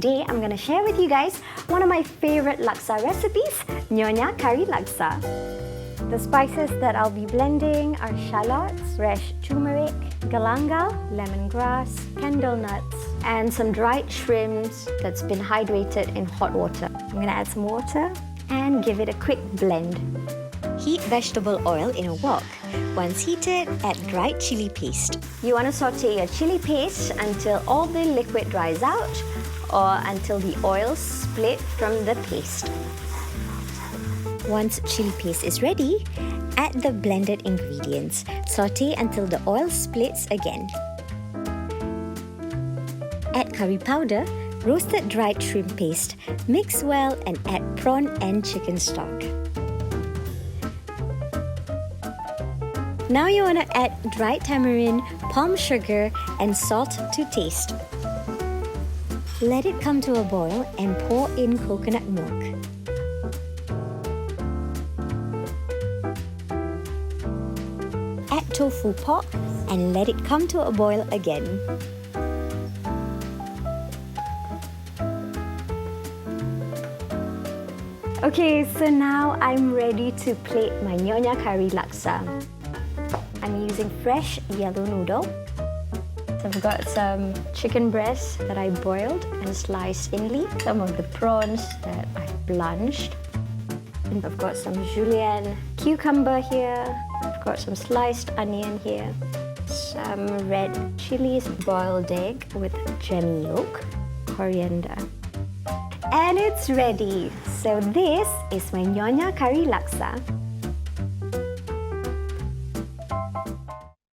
today I'm going to share with you guys one of my favorite laksa recipes, Nyonya Curry Laksa. The spices that I'll be blending are shallots, fresh turmeric, galangal, lemongrass, candlenuts, and some dried shrimps that's been hydrated in hot water. I'm going to add some water and give it a quick blend. Heat vegetable oil in a wok. Once heated, add dried chili paste. You want to saute your chili paste until all the liquid dries out or until the oil splits from the paste. Once chili paste is ready, add the blended ingredients. Saute until the oil splits again. Add curry powder, roasted dried shrimp paste, mix well and add prawn and chicken stock. Now you want to add dried tamarind, palm sugar and salt to taste. Let it come to a boil and pour in coconut milk. Add tofu pork and let it come to a boil again. Okay, so now I'm ready to plate my Nyonya Curry Laksa. I'm using fresh yellow noodle. So I've got some chicken breast that I boiled and sliced thinly, some of the prawns that I blanched. And I've got some julienne cucumber here. I've got some sliced onion here. Some red chilies, boiled egg with jammy yolk, coriander. And it's ready! So this is my Nyonya Curry Laksa.